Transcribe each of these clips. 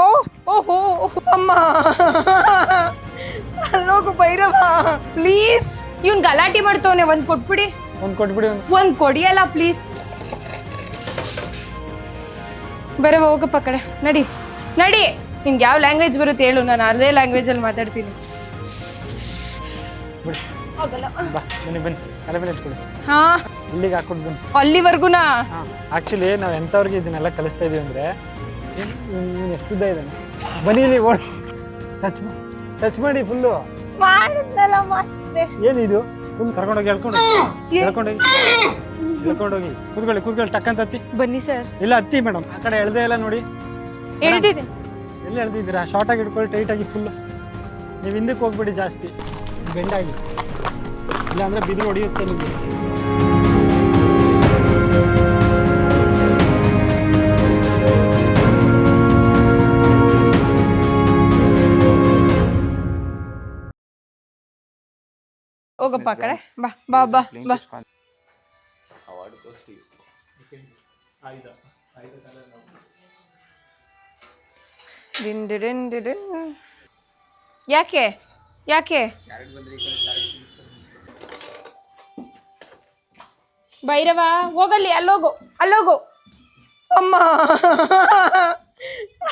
ಓ ಓಹೋ ಅಮ್ಮ ಅಲ್ಲೋಗು ಭೈರವ ಪ್ಲೀಸ್. ಇವ್ನ್ ಗಲಾಟೆ ಮಾಡ್ತವನೆ, ಒಂದ್ ಕೊಟ್ಬಿಡಿ. ಒಂದ್ ಕೊಡಿಯಲ್ಲ ಪ್ಲೀಸ್. ಬರವ ಹೋಗಪ್ಪ ಕಡೆ, ನಡಿ ನಡಿ. ನಿನ್ಗೆ ಯಾವ ಲ್ಯಾಂಗ್ವೇಜ್ ಬರುತ್ತೆ ಹೇಳು, ನಾನು ಅದೇ ಲ್ಯಾಂಗ್ವೇಜ್ ಅಲ್ಲಿ ಮಾತಾಡ್ತೀನಿ. ಹಾ ಇಲ್ಲಿಗೆ ಹಾಕ್ಬಿಟ್ಟು ಬನ್ನಿ. ಅಲ್ಲಿವರ್ಗುನಾ? ಆಕ್ಚುಲಿ ನಾವ್ ಎಂತವ್ರಿಗೆ ಇದನ್ನೆಲ್ಲ ಕಲಿಸ್ತಾ ಇದೀವಿ ಅಂದ್ರೆ ಎಷ್ಟುದ್ದ ಇದ್ದಾನೆ. ಬನ್ನಿ ಇಲ್ಲಿ ಓಡ್ ಟಚ್ ಮಾಡಿ ಫುಲ್ಲು ಮಾಡಿದ್ನಲ್ಲ ಮಾಸ್ಟ್ರೆ. ಏನಿದು? ಫುಲ್ ಕರ್ಕೊಂಡೋಗಿ ಹೇಳ್ಕೊಂಡೋಗಿ ಕೂತ್ಕೊಳ್ಳಿ ಟಕ್ಕಂತ ಹತ್ತಿ. ಬನ್ನಿ ಸರ್. ಇಲ್ಲ ಹತ್ತಿ ಮೇಡಮ್, ಆ ಕಡೆ ಎಳ್ದೇ ಇಲ್ಲ ನೋಡಿ. ಹೇಳ್ತಿದ್ದೆ. ಎಲ್ಲಿ ಎಳ್ದಿದ್ದೀರಾ? ಶಾರ್ಟ್ ಆಗಿ ಇಟ್ಕೊಳ್ಳಿ, ಟೈಟ್ ಆಗಿ ಫುಲ್ಲು. ನೀವು ಹಿಂದಕ್ಕೆ ಹೋಗ್ಬಿಡಿ ಜಾಸ್ತಿ, ಬೆಂಡಾಗಿ, ಇಲ್ಲ ಅಂದ್ರೆ ಬಿದ್ದು ಹೊಡಿಯುತ್ತೆ ನಿಮಗೆ. ಹೋಗಪ್ಪ ಕಡೆ, ಬಾ ಬಾ ಬಾ ಬಾ. ಯಾಕೆ ಯಾಕೆ ಭೈರವ ಹೋಗಲ್ಲಿ, ಅಲ್ಲೋಗು ಅಲ್ಲೋಗು. ಅಮ್ಮ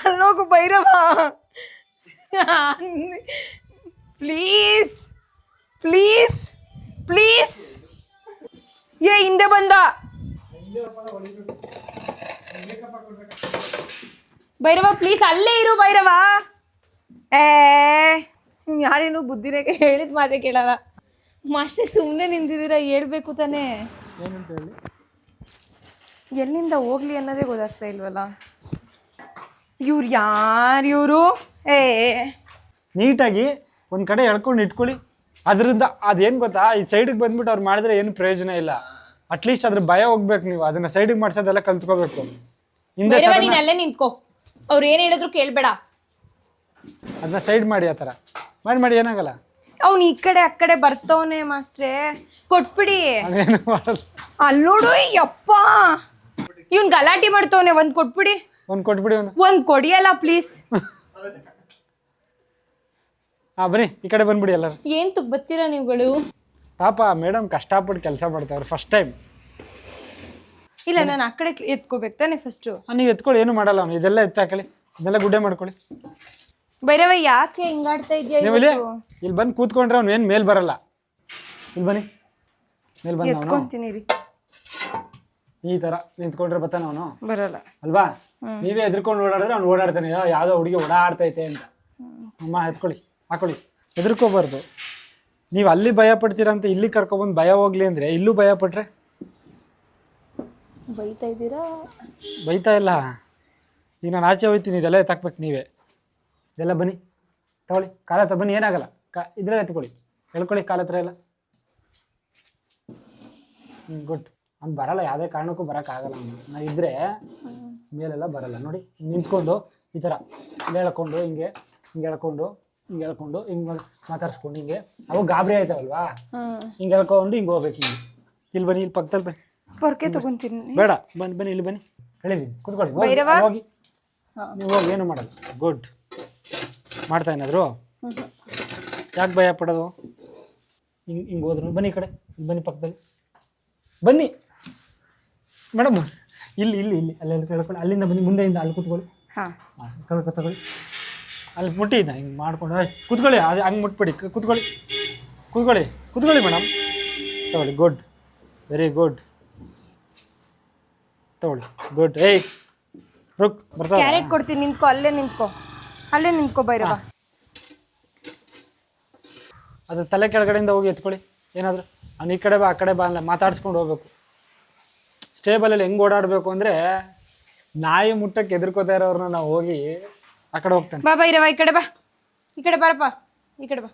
ಅಲ್ಲೋಗು ಭೈರವ ಪ್ಲೀಸ್ ಪ್ಲೀಸ್ ಪ್ಲೀಸ್. ಹಿಂದೆ ಬಂದ ಭೈರವ, ಪ್ಲೀಸ್ ಅಲ್ಲೇ ಇರು ಭೈರವ. ಯಾರೇನು ಬುದ್ಧಿನೇ ಹೇಳಿದ ಮಾತೆ ಕೇಳಲ್ಲ. ಮಾಸ್ಟರ್ ಸುಮ್ಮನೆ ನಿಂತಿದ್ದೀರಾ, ಹೇಳ್ಬೇಕು ತಾನೇ. ಎಲ್ಲಿಂದ ಹೋಗ್ಲಿ ಅನ್ನೋದೇ ಗೊತ್ತಾಗ್ತಾ ಇಲ್ವಲ್ಲ. ಇವ್ರು ಯಾರು ಇವರು? ನೀಟಾಗಿ ಒಂದ್ ಕಡೆ ಎಳ್ಕೊಂಡು ಇಟ್ಕೊಳ್ಳಿ. ಅದರಿಂದ ಅದೇನು ಗೊತ್ತಾ, ಈ ಸೈಡಿಗೆ ಬಂದ್ಬಿಟ್ಟು ಅವ್ರು ಮಾಡಿದ್ರೆ ಏನು ಪ್ರಯೋಜನ ಇಲ್ಲ. ಅಟ್ಲೀಸ್ಟ್ ಅದ್ರ ಭಯ ಹೋಗ್ಬೇಕು. ನೀವು ಅದನ್ನ ಸೈಡಿಗೆ ಮಾಡ್ಸೋದೆಲ್ಲ ಕಲ್ತ್ಕೋಬೇಕು. ಹಿಂದೆ ನೀನ್ ಅಲ್ಲೇ ನಿಂತ್ಕೋ, ಅವ್ರು ಏನ್ ಹೇಳಿದ್ರು ಕೇಳ್ಬೇಡ. ಅದನ್ನ ಸೈಡ್ ಮಾಡಿ, ಆ ಥರ ಮಾಡಿ ಏನಾಗಲ್ಲ. ಅವ್ನು ಈ ಕಡೆ ಆ ಕಡೆ ಬರ್ತವನೆ ಮಾಸ್ಟ್ರೇ, ಕೊಟ್ಬಿಡಿ. ಅದೇನು ಮಾಡಲ್ಲ. ಅಲ್ಲೋಡು ಯಪ್ಪ, ಇವ್ನ್ ಗಲಾಟೆ ಮಾಡ್ತವನೆ, ಒಂದ್ ಕೊಟ್ಬಿಡಿ. ಒಂದ್ ಕೊಡಿಯಲ್ಲ ಪ್ಲೀಸ್. ಬನ್ನಿ ಈ ಕಡೆ ಬಂದ್ಬಿಡಿ ಎಲ್ಲರೂ. ಏನ್ ಬರ್ತೀರಾ ನೀವುಗಳು? ಪಾಪ ಮೇಡಮ್ ಕಷ್ಟಪಟ್ಟು ಕೆಲಸ ಮಾಡ್ತಾವ್ರೆ, ಫಸ್ಟ್ ಟೈಮ್. ಇಲ್ಲ, ನಾನು ಆ ಕಡೆ ಎತ್ಕೋಬೇಕು ತಾನೆ ಫಸ್ಟ್. ನೀವು ಎತ್ಕೊಳ್ಳಿ, ಏನು ಮಾಡಲ್ಲ. ಅವ್ನು ಇದೆಲ್ಲ ಎತ್ತಾಕಳಿ, ಇದೆಲ್ಲ ಗುಡ್ಡೆ ಮಾಡ್ಕೊಳ್ಳಿ. ಭೈರವ ಯಾಕೆ ಹಿಂಗಾಡ್ತಾ ಇದೆಯಾ? ನೀವು ಇಲ್ಲಿ ಬಂದು ಕೂತ್ಕೊಂಡ್ರೆ ಅವ್ನು ಏನು ಮೇಲ್ ಬರಲ್ಲ. ಇಲ್ಲಿ ಬನ್ನಿ, ಮೇಲ್ ಬಂದು ಎತ್ಕೊಂತೀನಿ ರೀ. ಈ ತರ ನಿಂತ್ಕೊಂಡ್ರೆ ಬರ್ತಾನೆ ಅವನು, ಬರಲ್ಲ ಅಲ್ವಾ? ನೀವೇ ಎದ್ರಕೊಂಡು ಓಡಾಡಿದ್ರೆ ಅವ್ನು ಓಡಾಡ್ತಾನೆ, ಯಾವ್ದೋ ಹುಡುಗಿ ಓಡಾಡ್ತೈತೆ ಅಂತ. ಅಮ್ಮ ಎತ್ಕೊಳ್ಳಿ, ಹಾಕೊಳ್ಳಿ, ಹೆದರ್ಕೋಬಾರ್ದು. ನೀವು ಅಲ್ಲಿ ಭಯ ಪಡ್ತೀರಾ ಅಂತ ಇಲ್ಲಿ ಕರ್ಕೊಬಂದು ಭಯ ಹೋಗ್ಲಿ ಅಂದರೆ ಇಲ್ಲೂ ಭಯ ಪಟ್ರೆ ಬೈತಾ ಇದ್ದೀರಾ? ಬೈತಾ ಇಲ್ಲ. ಈಗ ನಾನು ಆಚೆ ಹೋಗ್ತೀನಿ, ಇದೆಲ್ಲ ಎತ್ತಾಕ್ಬೇಕು ನೀವೇ. ಇದೆಲ್ಲ ಬನ್ನಿ ತಗೊಳ್ಳಿ, ಕಾಲ ಹತ್ರ ಬನ್ನಿ, ಏನಾಗಲ್ಲ. ಇದ್ರಲ್ಲಿ ಎತ್ಕೊಳ್ಳಿ, ಹೇಳ್ಕೊಳ್ಳಿ ಕಾಲ ಹತ್ರ ಎಲ್ಲ. ಗುಡ್. ಅವ್ನು ಬರಲ್ಲ, ಯಾವುದೇ ಕಾರಣಕ್ಕೂ ಬರೋಕ್ಕಾಗಲ್ಲ. ನಾವು ಇದ್ದರೆ ಮೇಲೆಲ್ಲ ಬರಲ್ಲ. ನೋಡಿ ನಿಂತ್ಕೊಂಡು ಈ ಥರ ಹೇಳ್ಕೊಂಡು ಹಿಂಗೆ ಹೇಳ್ಕೊಂಡು ಹಿಂಗೆ ಮಾತಾಡ್ಸ್ಕೊಂಡು ಹಿಂಗೆ ಅವು ಗಾಬರಿ ಆಯ್ತಾವಲ್ವಾ, ಹಿಂಗೆ ಹೇಳ್ಕೊಂಡು ಹಿಂಗೆ ಹೋಗ್ಬೇಕು. ಹಿಂಗೆ ಇಲ್ಲಿ ಬನ್ನಿ, ಇಲ್ಲಿ ಪಕ್ಕದಲ್ಲಿ ಬನ್ನಿ. ಪೊರ್ಕೆ ತಗೊಂತೀನಿ. ಬೇಡ, ಬನ್ನಿ ಇಲ್ಲಿ ಬನ್ನಿ, ಹೇಳಿದ್ದೀನಿ ಕೂತ್ಕೊಳ್ಳಿ. ಹೋಗಿ ನೀವು ಹೋಗಿ, ಏನು ಮಾಡಲ್ಲ. ಗುಡ್. ಮಾಡ್ತಾ ಏನಾದ್ರು ಯಾಕೆ ಭಯ ಪಡೋದು? ಹಿಂಗೆ ಹೋದ್ರು. ಬನ್ನಿ ಈ ಕಡೆ, ಬನ್ನಿ ಪಕ್ಕದಲ್ಲಿ ಬನ್ನಿ ಮೇಡಮ್. ಇಲ್ಲಿ ಅಲ್ಲಿ ಕೇಳ್ಕೊಂಡು ಅಲ್ಲಿಂದ ಬನ್ನಿ, ಮುಂದೆಯಿಂದ ಅಲ್ಲಿ ಕೂತ್ಕೊಳ್ಳಿ. ತಗೊಳ್ಳಿ, ಅಲ್ಲಿ ಮುಟ್ಟಿದ್ದ ಹಿಂಗೆ ಮಾಡ್ಕೊಂಡು ಕೂತ್ಕೊಳ್ಳಿ. ಅದು ಹಂಗೆ ಮುಟ್ಬಿಡಿ, ಕೂತ್ಕೊಳ್ಳಿ ಮೇಡಮ್. ತಗೊಳ್ಳಿ, ಗುಡ್, ವೆರಿ ಗುಡ್. ತಗೊಳ್ಳಿ, ಗುಡ್. ರುಕ್ ಬರ್ತಾ. ಕ್ಯಾರೆಟ್ ಕೊಡ್ತೀನಿ, ನಿಂತ್ಕೋ, ಅಲ್ಲೇ ನಿಂತ್ಕೋ ಭೈರವ. ಅದು ತಲೆ ಕೆಳಗಡೆಯಿಂದ ಹೋಗಿ ಎತ್ಕೊಳ್ಳಿ. ಏನಾದರೂ ಅವ್ನು ಈ ಕಡೆ ಬಾ, ಆ ಕಡೆ ಬಾ ಅಲ್ಲ, ಮಾತಾಡ್ಸ್ಕೊಂಡು ಹೋಗ್ಬೇಕು. ಸ್ಟೇಬಲಲ್ಲಿ ಹೆಂಗೆ ಓಡಾಡಬೇಕು ಅಂದರೆ, ನಾಯಿ ಮುಟ್ಟಕ್ಕೆ ಎದುರ್ಕೋತಾ ಇರೋರನ್ನ ನಾವು ಹೋಗಿ ಆ ಕಡೆ ಹೋಗ್ತಾನೆ. ಬಾ ಭೈರವ, ಈ ಕಡೆ ಬಾ, ಈ ಕಡೆ ಬಾರಪ್ಪ, ಈ ಕಡೆ ಬಾ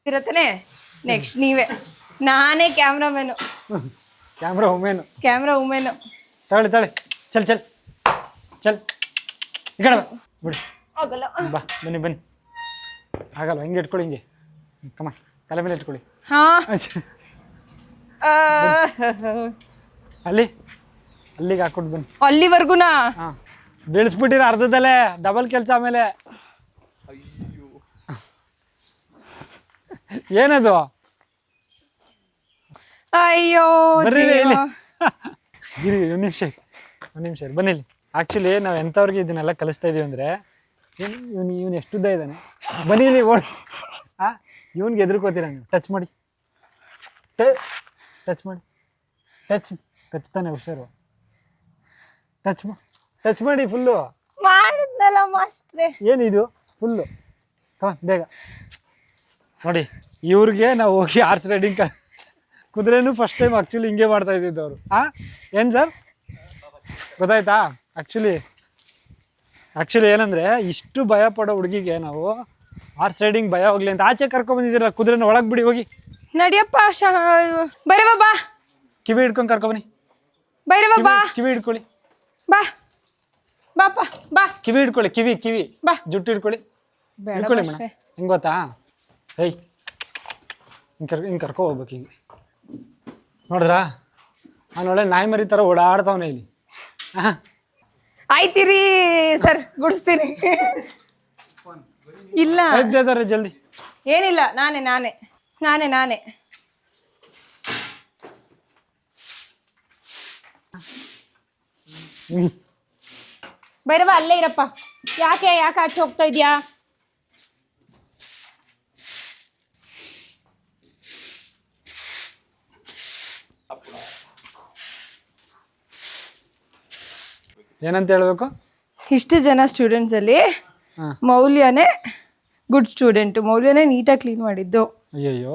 ಇರತ್ತಾನೆ. ನೆಕ್ಸ್ಟ್ ನೀವೇ, ನಾನೇ ಕ್ಯಾಮ್ರಾಮನ್ನು. Camera women. ತಗೊಳ್ಳಿ, ಚಲ್ ಈ ಕಡೆ ಬಾ, ಬಿಡಿ. ಆಗಲ್ಲ. ಬನ್ನಿ. ಆಗಲ್ಲ, ಹಿಂಗೆ ಇಟ್ಕೊಳ್ಳಿ, ಹಿಂಗೆ ಕಮ ತಲೆ ಮೇಲೆ ಇಟ್ಕೊಳ್ಳಿ. ಅಲ್ಲಿಗೆ ಹಾಕ್ಕೊಟ್ಟು ಬನ್ನಿ. ಅಲ್ಲಿವರ್ಗುನಾ? ಬೀಳಿಸ್ಬಿಟ್ಟಿರ ಅರ್ಧದಲ್ಲೇ ಡಬಲ್ ಕೆಲಸ ಆಮೇಲೆ ಏನದು ಅಯ್ಯೋ ಬರ್ರಿ ದೇವ. ಇಲ್ಲಿ ಇರಿ ಒಂದು ನಿಮಿಷ ಬನ್ನಿ ಇಲ್ಲಿ. ಆ್ಯಕ್ಚುಲಿ ನಾವು ಎಂಥವ್ರಿಗೆ ಇದನ್ನೆಲ್ಲ ಕಲಿಸ್ತಾ ಇದೀವಿ ಅಂದರೆ ಇವನು ಎಷ್ಟುದ್ದ ಇದ್ದಾನೆ ಬನ್ನಿ ಇಲ್ಲಿ ಓಡ್ ಇವನ್ಗೆ ಎದುರ್ಕೋತೀರ ನೀವು ಟಚ್ ಮಾಡಿ ಟಚ್ ಮಾಡಿ ಕಚ್ತಾನೆ ಹುಷಾರು ಟಚ್ ಮಾಡಿ ಫುಲ್ಲು ಮಾಡಿದ್ನಲ್ಲ ಮಾಸ್ಟ್ರೆ. ಏನಿದು ಫುಲ್ಲು ಬೇಗ ನೋಡಿ. ಇವ್ರಿಗೆ ನಾವು ಹೋಗಿ ಹಾರ್ಸ್ ರೈಡಿಂಗ್ ಕುದುರೆನೂ ಫಸ್ಟ್ ಟೈಮ್ ಆ್ಯಕ್ಚುಲಿ ಹಿಂಗೆ ಮಾಡ್ತಾ ಇದ್ದಿದ್ದು ಅವರು. ಏನು ಸರ್ ಗೊತ್ತಾಯ್ತಾ? ಆ್ಯಕ್ಚುಲಿ ಏನಂದರೆ ಇಷ್ಟು ಭಯ ಪಡೋ ಹುಡುಗಿಗೆ ನಾವು ಹಾರ್ಸ್ ರೈಡಿಂಗ್ ಭಯ ಹೋಗ್ಲಿ ಅಂತ ಆಚೆ ಕರ್ಕೊಂಬಂದಿದ್ದೀರ. ಕುದುರೆನ ಒಳಗೆ ಬಿಡಿ ಹೋಗಿ. ನಡಿಯಪ್ಪ ಬೈರವ ಬಾ. ಕಿವಿ ಹಿಡ್ಕೊಂಡು ಕರ್ಕೊಬನ್ನಿ. ಬೈರವ ಬಾ. ಕಿವಿ ಹಿಡ್ಕೊಳ್ಳಿ. ಬಾ ಬಾಪ ಬಾ. ಕಿವಿ ಹಿಡ್ಕೊಳ್ಳಿ. ಕಿವಿ ಬಾ. ಜುಟ್ಟು ಹಿಡ್ಕೊಳ್ಳಿ. ಬೇಡ ಹಿಡ್ಕೊಳ್ಳಿ ಮಾಸ್ಟ್ರೆ. ಮೇಡಮ್. ಹೆಂಗೆ ಗೊತ್ತಾ? ಹೇಯ್ ಹಿಂಗೆ ಕರ್ಕೊ ಹೋಗ್ಬೇಕು ಈಗ. ನೋಡಿದ್ರಾ ನಾನು ಒಳ್ಳೆ ನಾಯಿ ಮರಿ ಥರ ಓಡಾಡ್ತಾವನೆ ಇಲ್ಲಿ. ಆಯ್ತಿರಿ ಸರ್ ಗುಡಿಸ್ತೀನಿ. ಇಲ್ಲ ಎದ್ದೇದಾರೆ ಜಲ್ದಿ. ಏನಿಲ್ಲ ನಾನೇ ಬೈರವ ಅಲ್ಲೇ ಇರಪ್ಪ. ಯಾಕೆ ಆಚೆ ಹೋಗ್ತಾ ಇದ್ಯಾ? ಏನಂತ ಹೇಳ್ಬೇಕು? ಇಷ್ಟು ಜನ ಸ್ಟೂಡೆಂಟ್ಸ್ ಅಲ್ಲಿ ಹಾಂ ಮೌಲ್ಯನೇ ಗುಡ್ ಸ್ಟೂಡೆಂಟು. ಮೌಲ್ಯನೇ ನೀಟಾಗಿ ಕ್ಲೀನ್ ಮಾಡಿದ್ದು. ಅಯ್ಯಯ್ಯೋ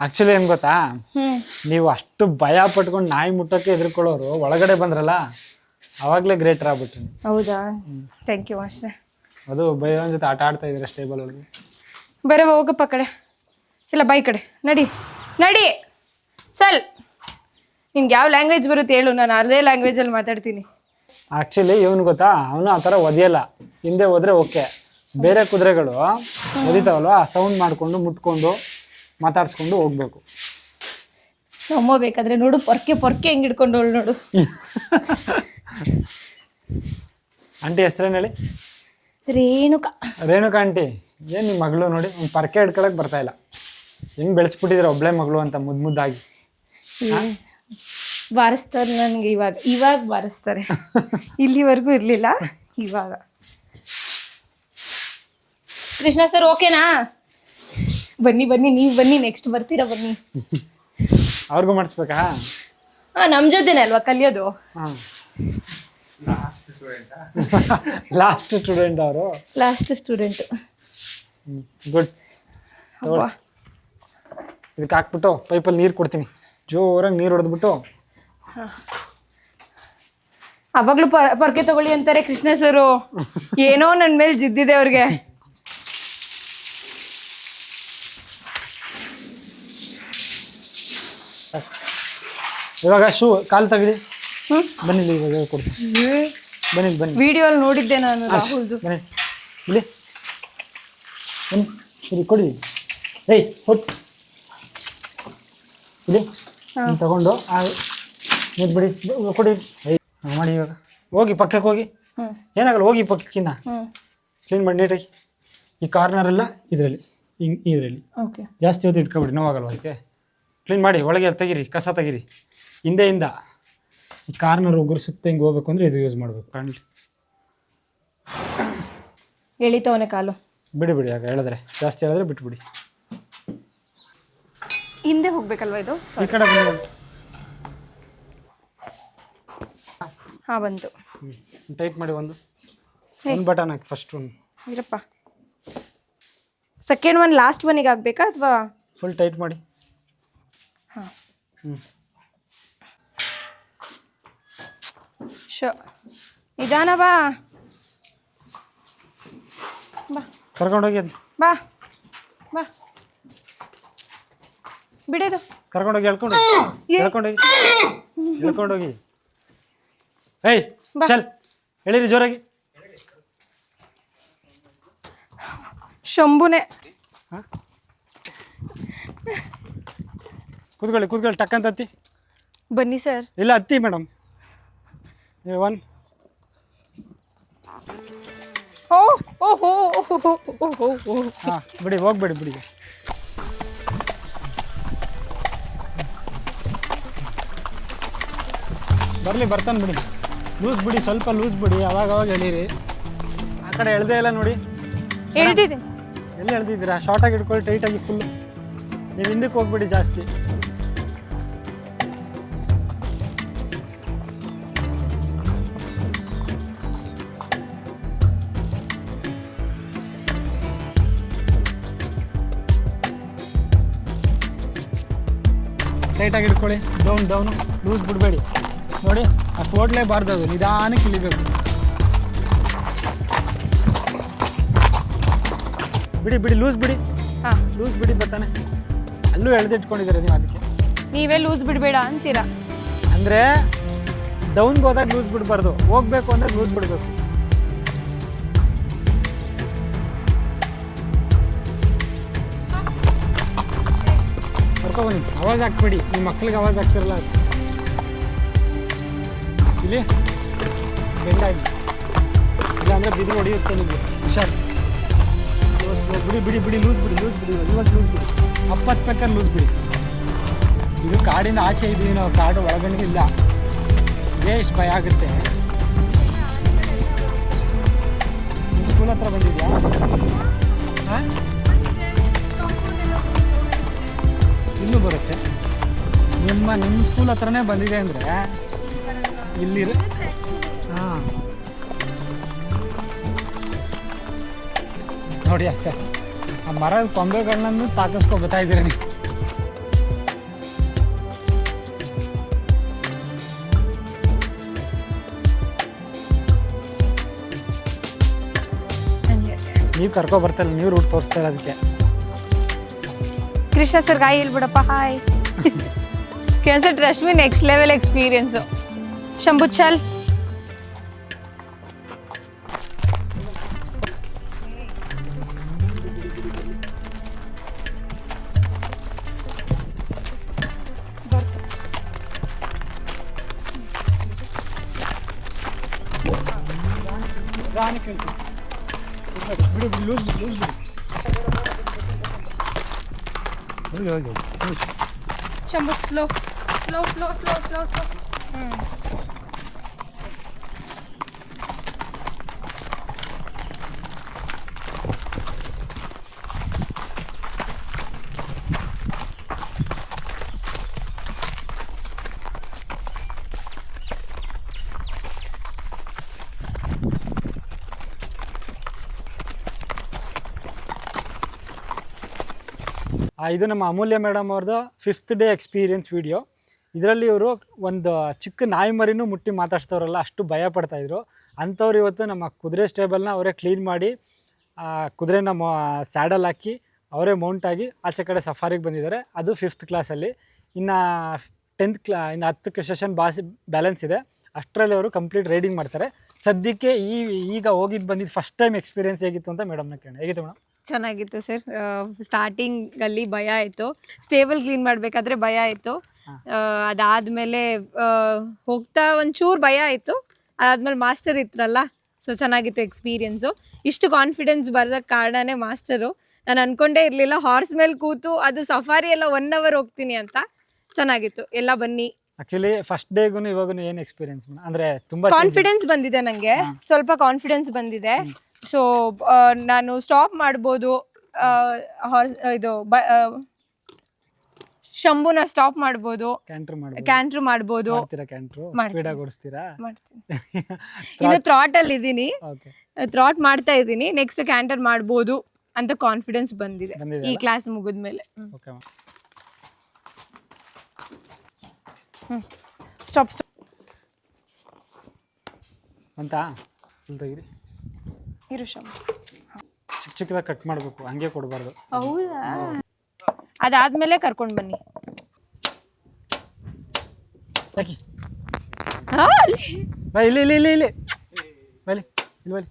ಆ್ಯಕ್ಚುಲಿ ಏನು ಗೊತ್ತಾ, ನೀವು ಅಷ್ಟು ಭಯ ಪಟ್ಕೊಂಡು ನಾಯಿ ಮುಟ್ಟೋಕ್ಕೆ ಎದುರ್ಕೊಳ್ಳೋರು ಒಳಗಡೆ ಬಂದ್ರಲ್ಲ ಆವಾಗಲೇ ಗ್ರೇಟರ್ ಆಗ್ಬಿಟ್ರಿ. ಹೌದಾ? ಥ್ಯಾಂಕ್ ಯು ಮಾಸ್ಟ್ರೆ. ಅದು ಭಯನ ಜೊತೆ ಆಟ ಆಡ್ತಾ ಇದ್ದೀರಾ ಸ್ಟೇಬಲ್ ಒಳಗೆ. ಬೇರೆ ಹೋಗಪ್ಪ ಕಡೆ ಇಲ್ಲ ಬೈ ಕಡೆ ನಡಿ ಚಲ್. ನಿನ್ಗೆ ಯಾವ ಲ್ಯಾಂಗ್ವೇಜ್ ಬರುತ್ತೆ ಹೇಳು, ನಾನು ಅದೇ ಲ್ಯಾಂಗ್ವೇಜಲ್ಲಿ ಮಾತಾಡ್ತೀನಿ. ಆ್ಯಕ್ಚುಲಿ ಇವನು ಗೊತ್ತಾ, ಅವನು ಆ ಥರ ಒದೆಯಲ್ಲ. ಹಿಂದೆ ಹೋದ್ರೆ ಓಕೆ. ಬೇರೆ ಕುದುರೆಗಳು ಒದಿತಾವಲ್ವ, ಆ ಸೌಂಡ್ ಮಾಡಿಕೊಂಡು ಮುಟ್ಕೊಂಡು ಮಾತಾಡ್ಸ್ಕೊಂಡು ಹೋಗ್ಬೇಕು. ಅಮ್ಮ ಬೇಕಾದ್ರೆ ನೋಡು ಪೊರ್ಕೆ ಹೆಂಗೆ ಹಿಡ್ಕೊಂಡವಳು ನೋಡು. ಆಂಟಿ ಹೆಸ್ರೇನು ಹೇಳಿ? ರೇಣುಕಾ ಆಂಟಿ. ಏನು ನಿಮ್ಮ ಮಗಳು ನೋಡಿ ಒಂದು ಪರ್ಕೆ ಹಿಡ್ಕೊಳಕ್ಕೆ ಬರ್ತಾ ಇಲ್ಲ. ಹೆಂಗೆ ಬೆಳೆಸ್ಬಿಟ್ಟಿದ್ರೆ ಒಬ್ಳೆ ಮಗಳು ಅಂತ ಮುದ್ದಾಗಿ. ಬಾರಿಸ್ತಾರೆ ನನಗೆ ಇವಾಗ ಬಾರಿಸ್ತಾರೆ. ಇಲ್ಲಿವರೆಗೂ ಇರಲಿಲ್ಲ, ಇವಾಗ. ಕೃಷ್ಣ ಸರ್ ಓಕೆನಾ? ಬನ್ನಿ ನೀವು ಬನ್ನಿ, ನೆಕ್ಸ್ಟ್ ಬರ್ತೀರಾ ಬನ್ನಿ. ಅವ್ರಿಗೂ ಮಾಡಿಸ್ಬೇಕಾ? ಹಾಂ ನಮ್ಮ ಜೊತೆನೇ ಅಲ್ವಾ ಕಲಿಯೋದು. ಹಾಂ ಲಾಸ್ಟ್ ಸ್ಟೂಡೆಂಟ್ ಅವರು. Last student. ಗುಡ್. ಇದಕ್ಕೆ ಹಾಕ್ಬಿಟ್ಟು ಪೈಪಲ್ಲಿ ನೀರು ಕೊಡ್ತೀನಿ. ಜೋರಾಗಿ ನೀರು ಹೊಡೆದ್ಬಿಟ್ಟು ಅವಾಗಲೂ ಪೊರ್ಕೆ ತಗೊಳ್ಳಿ ಅಂತಾರೆ ಕೃಷ್ಣ ಸರು. ಏನೋ ನನ್ನ ಮೇಲೆ ಜಿದ್ದಿದೆ ಅವ್ರಿಗೆ. ಇವಾಗ ಕಾಲು ತೆಗೀರಿ. ಬನ್ನಿ ಇವಾಗ ಕೊಡ್ತೀನಿ. ಬನ್ನಿ ವಿಡಿಯೋ ಅಲ್ಲಿ ನೋಡಿದ್ದೆ ನಾನು ರಾಹುಲ್ದು. ಬನ್ನಿ ಇಲ್ಲಿ ಬನ್ನಿ ಕೊಡಿ. ಏಯ್ ಕೊಟ್ಟು ಇಲ್ಲಿ ತಗೊಂಡು ಬಿಡಿ ಕೊಡಿ. ಮಾಡಿ ಇವಾಗ ಹೋಗಿ ಪಕ್ಕಕ್ಕೆ ಹೋಗಿ. ಏನಾಗಲ್ಲ ಹೋಗಿ ಪಕ್ಕಕ್ಕಿನ್ನ ಕ್ಲೀನ್ ಮಾಡಿ ನೀಟಾಗಿ. ಈ ಕಾರ್ನರೆಲ್ಲ ಇದರಲ್ಲಿ ಇದರಲ್ಲಿ ಜಾಸ್ತಿ ಹೊತ್ತು ಇಟ್ಕೊಬಿಡಿ, ನೋವಾಗಲ್ವ ಅದಕ್ಕೆ. ಕ್ಲೀನ್ ಮಾಡಿ ಒಳಗೆ ತೆಗೀರಿ, ಕಸ ತೆಗೀರಿ. ಹಿಂದೆಯಿಂದ ಈ ಕಾರ್ನರ್ ಉಗುರು ಸುತ್ತ ಹಿಂಗೆ ಹೋಗ್ಬೇಕು ಅಂದರೆ ಇದು ಯೂಸ್ ಮಾಡಬೇಕು. ಕಾಣಲಿ ಎಳಿತವನೆ ಕಾಲು. ಬಿಡಿ ಆಗ ಹೇಳಿದ್ರೆ ಜಾಸ್ತಿ ಹೇಳಿದ್ರೆ ಬಿಟ್ಬಿಡಿ. ಹಿಂದೆ ಹೋಗ್ಬೇಕಲ್ವಾ ಇದು? ಈ ಕಡೆ ಬಂದು ಹಾಂ ಬಂತು. ಟೈಟ್ ಮಾಡಿ ಒಂದು ಬಟನ್ ಹಾಕಿ. ಫಸ್ಟ್ ಒಂದು ಇರಪ್ಪ. ಸೆಕೆಂಡ್ ಒನ್ ಲಾಸ್ಟ್ ಒನ್ನಿಗೆ ಆಗಬೇಕಾ ಅಥವಾ ಫುಲ್ ಟೈಟ್ ಮಾಡಿ? ಹಾಂ ಹ್ಞೂ ನಿಧಾನ ಬಾ ಕರ್ಕೊಂಡೋಗಿ ಬಾ ಬಿಡೋದು. ಕರ್ಕೊಂಡೋಗಿ ಹೇಳ್ಕೊಂಡೋಗಿ. ಏಯ್ ಚಲ್ ಹೇಳಿರಿ ಜೋರಾಗಿ. ಶಂಭುನೇ. ಕೂತ್ಕೊಳ್ಳಿ ಟಕ್ಕಂತ ಹತ್ತಿ. ಬನ್ನಿ ಸರ್. ಇಲ್ಲ ಹತ್ತಿ ಮೇಡಮ್. 1. ಹಾಂ ಬಿಡಿ, ಹೋಗ್ಬೇಡಿ ಬಿಡಿ. ಬರ್ತಾನೆ ಬಿಡಿ. ಲೂಸ್ ಬಿಡಿ, ಸ್ವಲ್ಪ ಲೂಸ್ ಬಿಡಿ, ಅವಾಗ ಎಳೀರಿ. ಆ ಕಡೆ ಎಳ್ದೇ ಇಲ್ಲ ನೋಡಿ. ಹೇಳ್ತಿದ್ದೀನಿ. ಎಲ್ಲಿ ಎಳ್ದಿದ್ದೀರಾ? ಶಾರ್ಟಾಗಿ ಇಟ್ಕೊಳ್ಳಿ, ಟೈಟಾಗಿ ಫುಲ್. ನೀವು ಹಿಂದಕ್ಕೆ ಹೋಗ್ಬಿಡಿ ಜಾಸ್ತಿ. ಟೈಟಾಗಿ ಇಟ್ಕೊಳ್ಳಿ. ಡೌನು ಲೂಸ್ ಬಿಡಬೇಡಿ ನೋಡಿ. ಅಷ್ಟು ಓಡಲೇಬಾರ್ದು, ಅದು ನಿಧಾನಕ್ಕೆ ಇಳಿಬೇಕು. ಬಿಡಿ ಲೂಸ್ ಬಿಡಿ. ಹಾಂ, ಲೂಸ್ ಬಿಡಿ. ಬರ್ತಾನೆ. ಅಲ್ಲೂ ಎಳೆದಿಟ್ಕೊಂಡಿದ್ದಾರೆ ನೀವು, ಅದಕ್ಕೆ ನೀವೇ ಲೂಸ್ ಬಿಡಬೇಡ ಅಂತೀರಾ. ಅಂದರೆ ಡೌನ್ಗೆ ಹೋದಾಗ ಲೂಸ್ ಬಿಡಬಾರ್ದು, ಹೋಗ್ಬೇಕು ಅಂದರೆ ಲೂಸ್ ಬಿಡಬೇಕು. ಕರ್ಕೊಬನ್ನಿ. ಆವಾಜ್ ಹಾಕ್ಬೇಡಿ, ನಿಮ್ಮ ಮಕ್ಳಿಗೆ ಆವಾಜ್ ಹಾಕ್ತಿರಲ್ಲ ಅದು. ಇಲ್ಲಿ ಬೆಂಡಾಗಿ ಇಲ್ಲ ಅಂದರೆ ಬಿದ್ದು ಹೊಡೆಯುತ್ತೆ ನಿಮಗೆ. ಹುಷಾರು. ಬಿಡಿ ಲೂಸ್ ಬಿಡಿ. ಇವತ್ತು ಲೂಸ್ ಬಿಡಿ. ಬೇಕಾದ್ರೆ ಲೂಸ್ ಬಿಡಿ. ಇದು ಕಾಡಿನ ಆಚೆ ಇದ್ದೀವಿ ನಾವು, ಕಾಡು ಒಳಗಡೆ ಇಲ್ಲ. ಇದೇ ಇಷ್ಟು ಭಯ ಆಗುತ್ತೆ. ನಿಮ್ಮ ಸ್ಕೂಲ್ ಹತ್ರ ಬಂದಿದ್ಯಾ? ಹಾಂ, ಇಲ್ಲೂ ಬರುತ್ತೆ. ನಿಮ್ಮ ಸ್ಕೂಲ್ ಹತ್ರನೇ ಬಂದಿದೆ ಅಂದರೆ ಇಲ್ಲಿರ. ಹಾಂ ನೋಡಿ ಅಷ್ಟೇ. ಆ ಮರದ ಕೊಂಬೆಗಳನ್ನೂ ತಾಕಿಸ್ಕೊಬತ್ತಾ ಇದ್ದೀರ ನೀವು. ನೀವು ಕರ್ಕೊಬರ್ತಾಯಿಲ್ಲ, ನೀವು ರೂಟ್ ತೋರಿಸ್ತಾ ಇಲ್ಲ ಅದಕ್ಕೆ. ಕೃಷ್ಣ ಸರ್ ಗಾಯಿ ಹೇಳ್ಬಿಡಪ್ಪ. ಹಾಯ್. ಕೆಲಸ trust me, next level experience. Shambhu ಚಲ್. ಬಿಡಿ ಲೂಸ್ ಬಿಡಿ. ಶಂಭು ಸ್ಲೋ. ಇದು ನಮ್ಮ ಅಮೂಲ್ಯ ಮೇಡಮ್ ಅವ್ರದ್ದು 5th ಡೇ ಎಕ್ಸ್ಪೀರಿಯನ್ಸ್ ವಿಡಿಯೋ. ಇದರಲ್ಲಿ ಇವರು ಒಂದು ಚಿಕ್ಕ ನಾಯಿ ಮರಿನೂ ಮುಟ್ಟಿ ಮಾತಾಡ್ಸ್ತವ್ರಲ್ಲ, ಅಷ್ಟು ಭಯ ಪಡ್ತಾಯಿದ್ರು. ಅಂಥವ್ರು ಇವತ್ತು ನಮ್ಮ ಕುದುರೆ ಸ್ಟೇಬಲ್ನ ಅವರೇ ಕ್ಲೀನ್ ಮಾಡಿ, ಕುದುರೆನ ಸ್ಯಾಡಲ್ ಹಾಕಿ ಅವರೇ ಮೌಂಟಾಗಿ ಆಚೆ ಕಡೆ ಸಫಾರಿಗೆ ಬಂದಿದ್ದಾರೆ. ಅದು 5th ಕ್ಲಾಸಲ್ಲಿ. ಇನ್ನು 10th ಸೆಷನ್ ಬ್ಯಾಲೆನ್ಸ್ ಇದೆ. ಅಷ್ಟರಲ್ಲಿ ಅವರು ಕಂಪ್ಲೀಟ್ ರೈಡಿಂಗ್ ಮಾಡ್ತಾರೆ. ಸದ್ಯಕ್ಕೆ ಈಗ ಬಂದಿದ್ದು ಫಸ್ಟ್ ಟೈಮ್ ಎಕ್ಸ್ಪೀರಿಯನ್ಸ್ ಹೇಗಿತ್ತು ಅಂತ ಮೇಡಮ್ನ ಕೇಳೋಣ. ಹೇಗಿತ್ತು ಮೇಡಮ್? ಚೆನ್ನಾಗಿತ್ತು ಸರ್. ಸ್ಟಾರ್ಟಿಂಗಲ್ಲಿ ಭಯ ಆಯಿತು, ಸ್ಟೇಬಲ್ ಕ್ಲೀನ್ ಮಾಡಬೇಕಾದ್ರೆ ಭಯ ಆಯಿತು. ಅದಾದಮೇಲೆ ಹೋಗ್ತಾ ಒಂಚೂರು ಭಯ ಆಯಿತು. ಅದಾದಮೇಲೆ ಮಾಸ್ಟರ್ ಇದ್ರಲ್ಲ, ಸೊ ಚೆನ್ನಾಗಿತ್ತು ಎಕ್ಸ್ಪೀರಿಯನ್ಸು. ಇಷ್ಟು ಕಾನ್ಫಿಡೆನ್ಸ್ ಬರೋದಕ್ಕೆ ಕಾರಣನೇ ಮಾಸ್ಟರು. ನಾನು ಅಂದ್ಕೊಂಡೇ ಇರಲಿಲ್ಲ ಹಾರ್ಸ್ ಮೇಲೆ ಕೂತು ಅದು ಸಫಾರಿ ಎಲ್ಲ 1 hour ಹೋಗ್ತೀನಿ ಅಂತ. ಚೆನ್ನಾಗಿತ್ತು. ಎಲ್ಲ ಬನ್ನಿ. ಆಕ್ಚುಲಿ ಫಸ್ಟ್ ಡೇಗೂ ಇವಾಗೂ ಏನು ಎಕ್ಸ್ಪೀರಿಯನ್ಸ್ ಅಂದರೆ ತುಂಬ ಕಾನ್ಫಿಡೆನ್ಸ್ ಬಂದಿದೆ ನನಗೆ, ಸ್ವಲ್ಪ ಕಾನ್ಫಿಡೆನ್ಸ್ ಬಂದಿದೆ. ಸೊ ನಾನು ಸ್ಟಾಪ್ ಮಾಡ್ಬೋದು, ಇದು ಶಂಭುನ ಸ್ಟಾಪ್ ಮಾಡ್ಬೋದು, ಕ್ಯಾಂಟ್ರ್ ಮಾಡ್ಬೋದು. ಇನ್ನು ಥ್ರಾಟಲ್ಲಿ ಇದ್ದೀನಿ, ಥ್ರಾಟ್ ಮಾಡ್ತಾ ಇದ್ದೀನಿ. ನೆಕ್ಸ್ಟ್ ಕ್ಯಾಂಟರ್ ಮಾಡ್ಬೋದು ಅಂತ ಕಾನ್ಫಿಡೆನ್ಸ್ ಬಂದಿದೆ ಈ ಕ್ಲಾಸ್ ಮುಗಿದ್ಮೇಲೆ. ಸ್ಟಾಪ್ ಅಂತ ಫುಲ್ ತೆಗೀರಿ. ಇರು ಶಂಭು. ಚಿಕ್ಕದಾಗಿ ಕಟ್ ಮಾಡಬೇಕು, ಹಂಗೆ ಕೊಡಬಾರ್ದು. ಹೌದಾ? ಅದಾದ್ಮೇಲೆ ಕರ್ಕೊಂಡು ಬನ್ನಿ. ಇಲ್ಲಿ ಇಲ್ಲಿ ಇಲ್ಲಿ ಇಲ್ಲಿ ಬಲಿ ಇಲ್ಲಿ ಬಲಿ.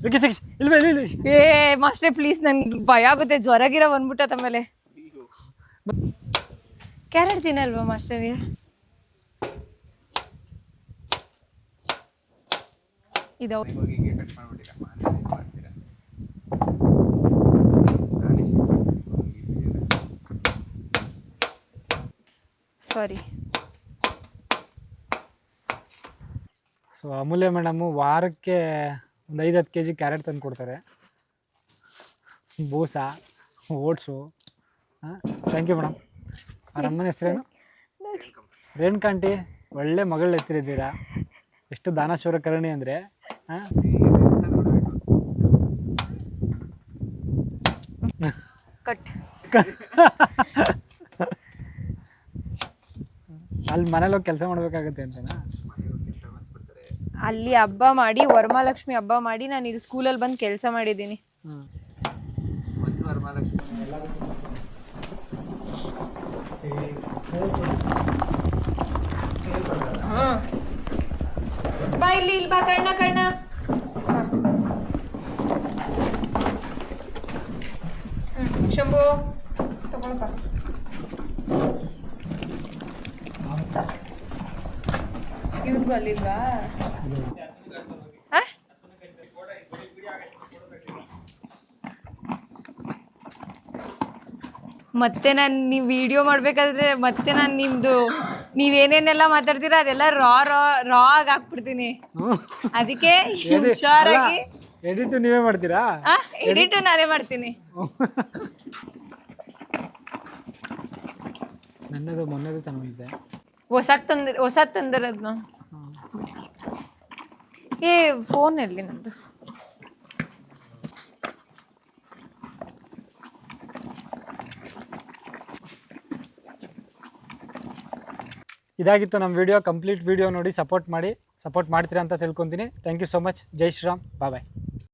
ಇಲ್ಲಿ ಇಲ್ಲಿ ಏ ಮಾಸ್ಟರ್ ಪ್ಲೀಸ್ ನನ್ಗೆ ಭಯ ಆಗುತ್ತೆ, ಜ್ವರ ಗಿರ ಬಂದ್ಬಿಟ್ಟತ್ತ ಆಮೇಲೆ. ಕ್ಯಾರೆಟ್ ತಿನ್ನಲ್ವಾ ಮಾಸ್ಟರ್ಗೆ? ಇದಾವ ಸಾರಿ. ಸೊ ಅಮೂಲ್ಯ ಮೇಡಮು ವಾರಕ್ಕೆ ಒಂದು 5-10 kg ಕ್ಯಾರೆಟ್ ತಂದು ಕೊಡ್ತಾರೆ. ಬೂಸ, ಓಟ್ಸು. ಹಾಂ, ಥ್ಯಾಂಕ್ ಯು ಮೇಡಮ್. ಅವ್ರ ಅಮ್ಮನ ಹೆಸರೇನು? ರೇಣುಕಾಂಟಿ. ಒಳ್ಳೆ ಮಗಳು ಎತ್ತಿರಿದ್ದೀರಾ. ಎಷ್ಟು ದಾನಶೂರ ಕರುಣಿ ಅಂದರೆ. ಹಾಂ, ಕಟ್. ಅಲ್ಲಿ ಮನೇಲಿ ಹೋಗಿ ಕೆಲಸ ಮಾಡಬೇಕಾಗುತ್ತೆ ಅಂತನಾ? ಅಲ್ಲಿ ಹಬ್ಬ ಮಾಡಿ, ವರಮಹಾಲಕ್ಷ್ಮಿ ಹಬ್ಬ ಮಾಡಿ ನಾನು ಇಲ್ಲಿ ಸ್ಕೂಲಲ್ಲಿ ಬಂದು ಕೆಲಸ ಮಾಡಿದ್ದೀನಿ. ಬಾ ಇಲ್ಲಿ ಬಾ ಕಣ್ಣ. ಶಂಭು ತಗೊಳಪ್ಪ. ಇವ್ರಿಗೂ ಅಲ್ಲಿಲ್ವಾ? ಮತ್ತೆ ನಾನು ನೀವು ವಿಡಿಯೋ ಮಾಡಬೇಕಾದ್ರೆ ಮತ್ತೆ ನಾನು ನಿಮ್ಮದು ನೀವೇನೇನೆಲ್ಲ ಮಾತಾಡ್ತೀರಾ ಅದೆಲ್ಲ ರಾ ಆಗಿ ಹಾಕ್ಬಿಡ್ತೀನಿ. ಅದಕ್ಕೆ ಹುಷಾರಾಗಿ. ಎಡಿಟ್ ನೀವೇ ಮಾಡ್ತೀರಾ? ಎಡಿಟ್ ನಾನೇ ಮಾಡ್ತೀನಿ. ನನ್ನದು ಮೊನ್ನೆದು ಚೆನ್ನಾಗಿದೆ. ಹೊಸ ತಂದಿರೋದು. ಏ ಫೋನ್ ಎಲ್ಲಿ ನಂದು? ಇದಾಗಿತ್ತು ನಮ್ಮ ವಿಡಿಯೋ. ಕಂಪ್ಲೀಟ್ ವಿಡಿಯೋ ನೋಡಿ ಸಪೋರ್ಟ್ ಮಾಡ್ತೀರಾ ಅಂತ ತಿಳ್ಕೊತೀನಿ. Thank you so much. ಜೈ ಶ್ರೀರಾಮ್. ಬಾಯ್.